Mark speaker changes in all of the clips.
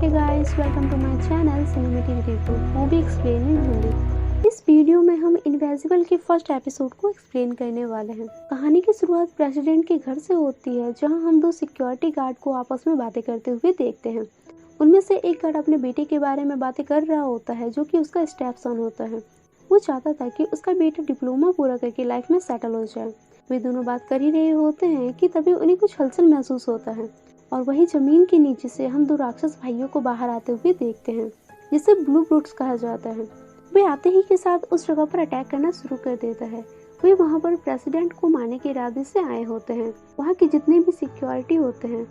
Speaker 1: Hey guys, welcome to my channel Cinematic Review movie explain in Hindi. इस video में हम invisible के first episode को एक्सप्लेन करने वाले हैं। कहानी की शुरुआत प्रेसिडेंट के घर से होती है, जहां हम दो सिक्योरिटी गार्ड को आपस में बातें करते हुए देखते हैं। उनमें से एक गार्ड अपने बेटे के बारे में बातें कर रहा होता है, जो कि उसका स्टेप सन होता है। वो चाहता था कि उसका बेटा डिप्लोमा पूरा करके लाइफ में सेटल हो जाए। वे दोनों बात कर ही रहे होते हैं कि तभी उन्हें कुछ हलचल महसूस होता है और वहीं जमीन के नीचे से हम दो राक्षस भाइयों को बाहर आते हुए देखते हैं, जिसे ब्लू ब्रूट्स कहा जाता है। वे आते ही के साथ उस जगह पर अटैक करना शुरू कर देता है। वे वहां पर प्रेसिडेंट को मारने के इरादे से आए होते हैं। वहां के जितने भी सिक्योरिटी होते हैं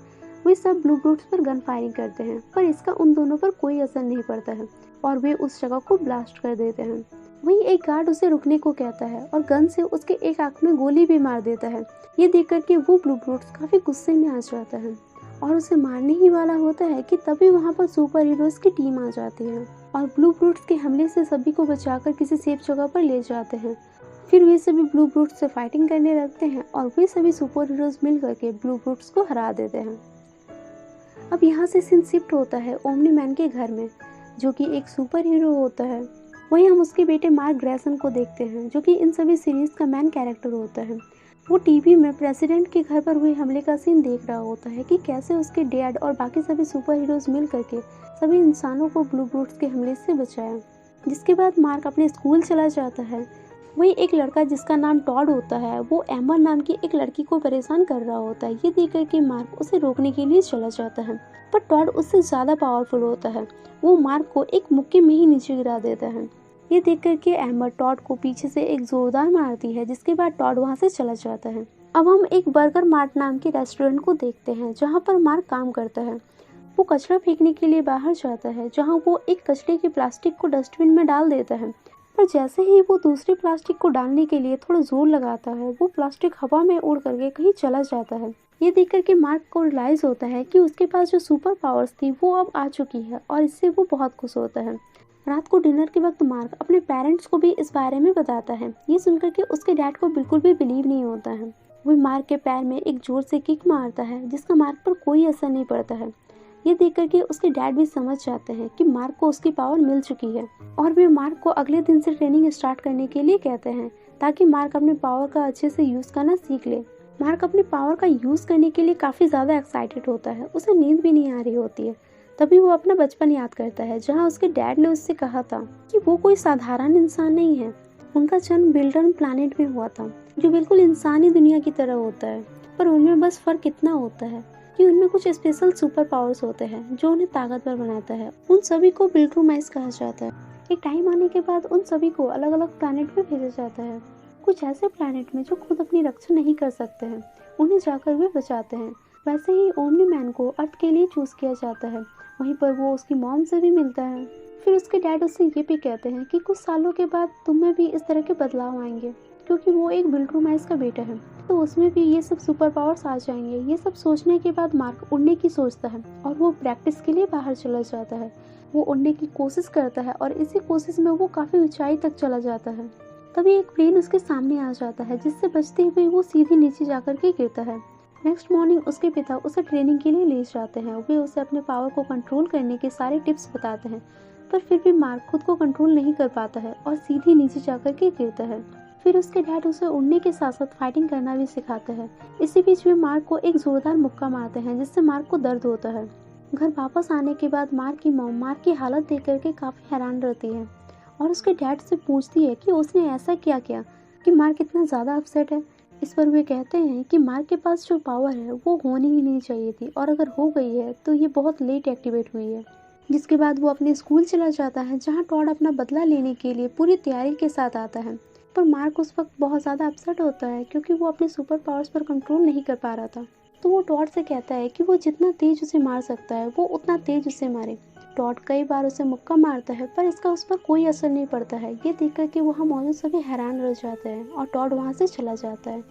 Speaker 1: वे सब ब्लू ब्रूट्स पर गन फायरिंग करते हैं, पर इसका उन दोनों पर कोई असर नहीं पड़ता है और वे उस जगह को ब्लास्ट कर देते हैं। वहीं एक गार्ड उसे रुकने को कहता है और गन से उसके एक आंख में गोली भी मार देता है। ये देख करके वो ब्लू ब्रूट्स काफी गुस्से में आ जाता है और उसे मारने ही वाला होता है कि तभी वहां पर सुपर हीरोज की टीम आ जाती है और ब्लू ब्रूट्स के हमले से सभी को बचाकर किसी सेफ जगह पर ले जाते हैं। फिर वे सभी ब्लू ब्रूट्स से फाइटिंग करने लगते हैं और वे सभी सुपर हीरोज मिल करके ब्लू ब्रूट्स को हरा देते हैं। अब यहाँ से सीन शिफ्ट होता है ओमनी मैन के घर में, जो कि एक सुपर हीरो होता है। वहीं हम उसके बेटे मार्क ग्रेसन को देखते हैं, जो कि इन सभी सीरीज का मेन कैरेक्टर होता है। वो टीवी में प्रेसिडेंट के घर पर हुए हमले का सीन देख रहा होता है कि कैसे उसके डैड और बाकी सभी सुपर हीरोज मिल करके सभी इंसानों को ब्लू ब्रूट्स के हमले से बचाया। जिसके बाद मार्क अपने स्कूल चला जाता है। वही एक लड़का जिसका नाम टॉड होता है, वो एम्बर नाम की एक लड़की को परेशान कर रहा होता है। ये देख करके मार्क उसे रोकने के लिए चला जाता है, पर टॉड उससे ज्यादा पावरफुल होता है। वो मार्क को एक मुक्के में ही नीचे गिरा देता है। ये देख करके एम्बर टॉड को पीछे से एक जोरदार मारती है, जिसके बाद टॉड वहां से चला जाता है। अब हम एक बर्गर मार्ट नाम के रेस्टोरेंट को देखते हैं, जहां पर मार्क काम करता है। वो कचरा फेंकने के लिए बाहर जाता है, जहां वो एक कचरे की प्लास्टिक को डस्टबिन में डाल देता है। पर जैसे ही वो दूसरी प्लास्टिक को डालने के लिए थोड़ा जोर लगाता है, वो प्लास्टिक हवा में उड़ करके कहीं चला जाता है। ये देख करके मार्क को रियलाइज होता है कि उसके पास जो सुपर पावर्स थी वो अब आ चुकी है और इससे वो बहुत खुश होता है। रात को डिनर के वक्त मार्क अपने पेरेंट्स को भी इस बारे में बताता है। ये सुनकर के उसके डैड को बिल्कुल भी बिलीव नहीं होता है। वो मार्क के पैर में एक जोर से किक मारता है, जिसका मार्क पर कोई असर नहीं पड़ता है। ये देख करके उसके डैड भी समझ जाते हैं कि मार्क को उसकी पावर मिल चुकी है और वे मार्क को अगले दिन से ट्रेनिंग स्टार्ट करने के लिए कहते हैं, ताकि मार्क अपने पावर का अच्छे से यूज करना सीख ले। मार्क अपने पावर का यूज करने के लिए काफी ज्यादा एक्साइटेड होता है। उसे नींद भी नहीं आ रही होती है। तभी वो अपना बचपन याद करता है, जहाँ उसके डैड ने उससे कहा था कि वो कोई साधारण इंसान नहीं है। उनका जन्म बिल्डर्न प्लैनेट में हुआ था, जो बिल्कुल इंसानी दुनिया की तरह होता है, पर उनमें बस फर्क इतना होता है कि उनमें कुछ स्पेशल सुपर पावर्स होते हैं जो उन्हें ताकतवर बनाता है। उन सभी को बिल्ट्रोमाइज कहा जाता है। एक टाइम आने के बाद उन सभी को अलग अलग प्लैनेट में भेजा जाता है। कुछ ऐसे प्लैनेट में जो खुद अपनी रक्षा नहीं कर सकते हैं, उन्हें जाकर वे बचाते हैं। वैसे ही ओमनी मैन को अर्थ के लिए चूज किया जाता है। वहीं पर वो उसकी मॉम से भी मिलता है। फिर उसके डैड उससे ये भी कहते हैं कि कुछ सालों के बाद तुम में भी इस तरह के बदलाव आएंगे, क्योंकि वो एक बिल्ट्रोमाइज का बेटा है, तो उसमें भी ये सब सुपर पावर्स आ जाएंगे। ये सब सोचने के बाद मार्क उड़ने की सोचता है और वो प्रैक्टिस के लिए बाहर चला जाता है। वो उड़ने की कोशिश करता है और इसी कोशिश में वो काफी ऊंचाई तक चला जाता है। तभी एक प्लेन उसके सामने आ जाता है, जिससे बचते हुए वो सीधे नीचे जाकर के गिरता है। नेक्स्ट मॉर्निंग उसके पिता उसे ट्रेनिंग के लिए ले जाते हैं। वे उसे अपने पावर को कंट्रोल करने के सारे टिप्स बताते हैं, पर फिर भी मार्क खुद को कंट्रोल नहीं कर पाता है और सीधे नीचे जाकर के गिरता है। फिर उसके डैड उसे उड़ने के साथ साथ फाइटिंग करना भी सिखाते हैं। इसी बीच वे मार्क को एक जोरदार मुक्का मारते हैं, जिससे मार्क को दर्द होता है। घर वापस आने के बाद मार्क की मॉम मार्क की हालत देख करके काफी हैरान रहती है और उसके डैड से पूछती है कि उसने ऐसा क्या किया कि मार्क इतना ज्यादा अपसेट है। इस पर वे कहते हैं कि मार्क के पास जो पावर है वो होनी ही नहीं चाहिए थी, और अगर हो गई है तो ये बहुत लेट एक्टिवेट हुई है। जिसके बाद वो अपने स्कूल चला जाता है, जहाँ टॉड अपना बदला लेने के लिए पूरी तैयारी के साथ आता है। पर मार्क उस वक्त बहुत ज़्यादा अपसेट होता है, क्योंकि वो अपने सुपर पावर्स पर कंट्रोल नहीं कर पा रहा था। तो वो टॉड से कहता है कि वो जितना तेज उसे मार सकता है वो उतना तेज उसे मारे। टॉड कई बार उसे मुक्का मारता है, पर इसका उस पर कोई असर नहीं पड़ता है। ये देख कर के वहाँ मौजूद सभी हैरान रह जाते हैं और टॉड वहाँ से चला जाता है।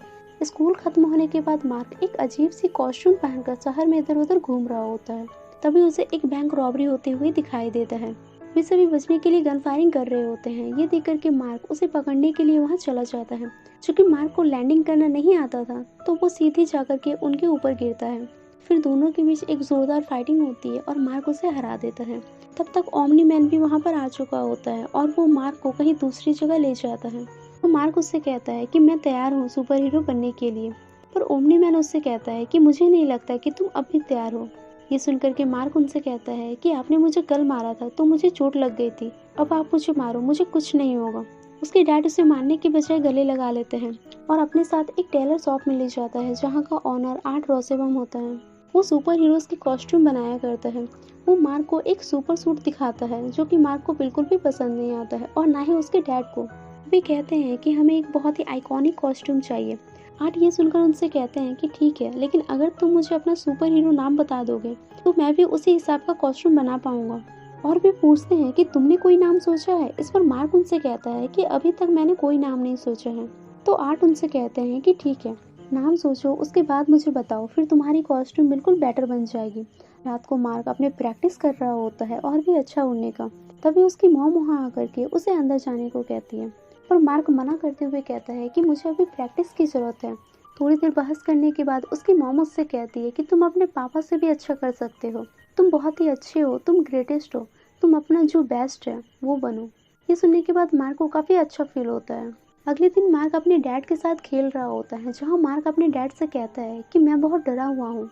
Speaker 1: स्कूल खत्म होने के बाद मार्क एक अजीब सी कॉस्ट्यूम पहनकर शहर में इधर उधर घूम रहा होता है। तभी उसे एक बैंक रॉबरी होती हुई दिखाई देता है। वे सभी बचने के लिए गन फायरिंग कर रहे होते हैं। ये देख करके मार्क उसे पकड़ने के लिए वहाँ चला जाता है। चूंकि मार्क को लैंडिंग करना नहीं आता था, तो वो सीधे जाकर के उनके ऊपर गिरता है। फिर दोनों के बीच एक जोरदार फाइटिंग होती है और मार्क उसे हरा देता है। तब तक ओमनी मैन भी वहाँ पर आ चुका होता है और वो मार्क को कहीं दूसरी जगह ले जाता है। तो मार्क उससे कहता है कि मैं तैयार हूँ सुपर हीरो बनने के लिए, पर ओमनी मैन उससे कहता है कि मुझे नहीं लगता कि तुम अब भी तैयार हो। ये सुनकर के मार्क उनसे कहता है कि आपने मुझे कल मारा था तो मुझे चोट लग गई थी, अब आप मुझे मारो, मुझे कुछ नहीं होगा। उसके डैड उसे मारने की बजाय गले लगा लेते हैं और अपने साथ एक टेलर शॉप में ले जाता है जहाँ का ऑनर आर्ट रोसेबम होता है। वो सुपर हीरोज के कॉस्ट्यूम बनाया करता है। वो मार्क को एक सुपर सूट दिखाता है जो कि मार्क को बिल्कुल भी पसंद नहीं आता है और ना ही उसके डैड को। वे कहते हैं कि हमें एक बहुत ही आइकॉनिक कॉस्ट्यूम चाहिए। आर्ट ये सुनकर उनसे कहते हैं कि ठीक है, लेकिन अगर तुम मुझे अपना सुपर हीरो नाम बता दोगे तो मैं भी उसी हिसाब का कॉस्ट्यूम बना पाऊंगा। और वे पूछते हैं कि तुमने कोई नाम सोचा है। इस पर मार्क उनसे कहता है कि अभी तक मैंने कोई नाम नहीं सोचा है। तो आर्ट उनसे कहते हैं कि ठीक है, नाम सोचो, उसके बाद मुझे बताओ, फिर तुम्हारी कॉस्ट्यूम बिल्कुल बेटर बन जाएगी। रात को मार्क अपने प्रैक्टिस कर रहा होता है और भी अच्छा उड़ने का। तभी उसकी मॉम वहाँ आकर के उसे अंदर जाने को कहती है, पर मार्क मना करते हुए कहता है कि मुझे अभी प्रैक्टिस की जरूरत है। थोड़ी देर बहस करने के बाद उसकी मॉम उससे कहती है कि तुम अपने पापा से भी अच्छा कर सकते हो, तुम बहुत ही अच्छे हो, तुम ग्रेटेस्ट हो, तुम अपना जो बेस्ट है वो बनो। ये सुनने के बाद मार्क को काफ़ी अच्छा फील होता है। अगले दिन मार्क अपने डैड के साथ खेल रहा होता है जहाँ मार्क अपने डैड से कहता है कि मैं बहुत डरा हुआ हूँ,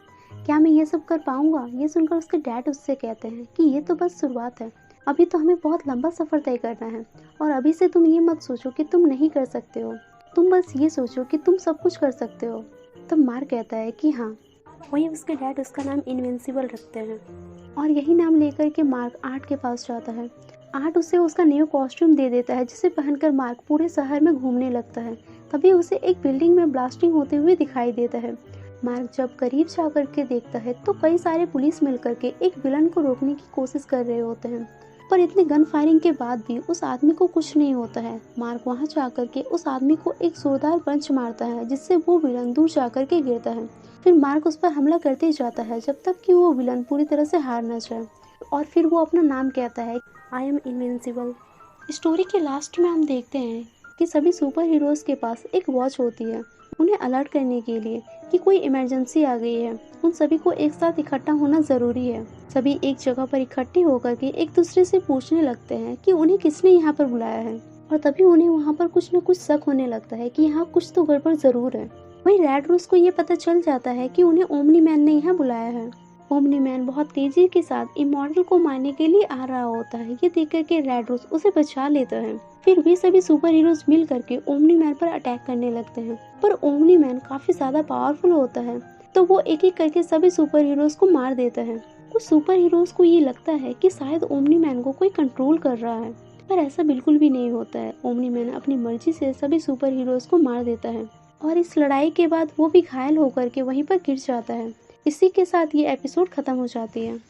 Speaker 1: क्या मैं ये सब कर पाऊंगा। ये सुनकर उसके डैड उससे कहते हैं कि ये तो बस शुरुआत है, अभी तो हमें बहुत लंबा सफ़र तय करना है और अभी से तुम ये मत सोचो कि तुम नहीं कर सकते हो, तुम बस ये सोचो कि तुम सब कुछ कर सकते हो। तब मार्क कहता है कि हाँ। वहीं उसके डैड उसका नाम इनविंसिबल रखते हैं और यही नाम लेकर के मार्क आर्ट के पास जाता है। आर्ट उसे उसका न्यू कॉस्ट्यूम दे देता है जिसे पहनकर मार्क पूरे शहर में घूमने लगता है। तभी उसे एक बिल्डिंग में ब्लास्टिंग होते हुए दिखाई देता है। मार्क जब करीब जाकर के देखता है तो कई सारे पुलिस मिलकर के एक विलन को रोकने की कोशिश कर रहे होते हैं, पर इतनी गन फायरिंग के बाद भी उस आदमी को कुछ नहीं होता है। मार्क वहां जाकर के उस आदमी को एक जोरदार पंच मारता है जिससे वो विलन दूर जाकर के गिरता है। फिर मार्क उस पर हमला करते ही जाता है जब तक कि वो विलन पूरी तरह से हार न जाए और फिर वो अपना नाम कहता है, आई एम इनविंसिबल। स्टोरी के लास्ट में हम देखते हैं कि सभी सुपर हीरोज के पास एक वॉच होती है उन्हें अलर्ट करने के लिए कि कोई इमरजेंसी आ गई है। उन सभी को एक साथ इकट्ठा होना जरूरी है। सभी एक जगह पर इकट्ठे होकर के एक दूसरे से पूछने लगते हैं कि उन्हें किसने यहाँ पर बुलाया है और तभी उन्हें वहाँ पर कुछ न कुछ शक होने लगता है कि यहाँ कुछ तो गड़बड़ जरूर है। वहीं रेड रोज को ये पता चल जाता है कि उन्हें ओमनी मैन ने यहाँ बुलाया है। ओमनी मैन बहुत तेजी के साथ इमॉर्टल को मारने के लिए आ रहा होता है। ये देख करके रेड रोज उसे बचा लेता है। फिर वे सभी सुपर हीरोज मिल करके ओमनी मैन पर अटैक करने लगते हैं, पर ओमनी मैन काफी ज्यादा पावरफुल होता है तो वो एक एक करके सभी सुपर हीरोज को मार देता है। कुछ सुपर हीरोज को ये लगता है कि शायद ओमनी मैन को कोई कंट्रोल कर रहा है, पर ऐसा बिल्कुल भी नहीं होता है। ओमनी मैन अपनी मर्जी से सभी सुपर हीरोज को मार देता है और इस लड़ाई के बाद वो भी घायल होकर के वहीं पर गिर जाता है। इसी के साथ ये एपिसोड खत्म हो जाती है।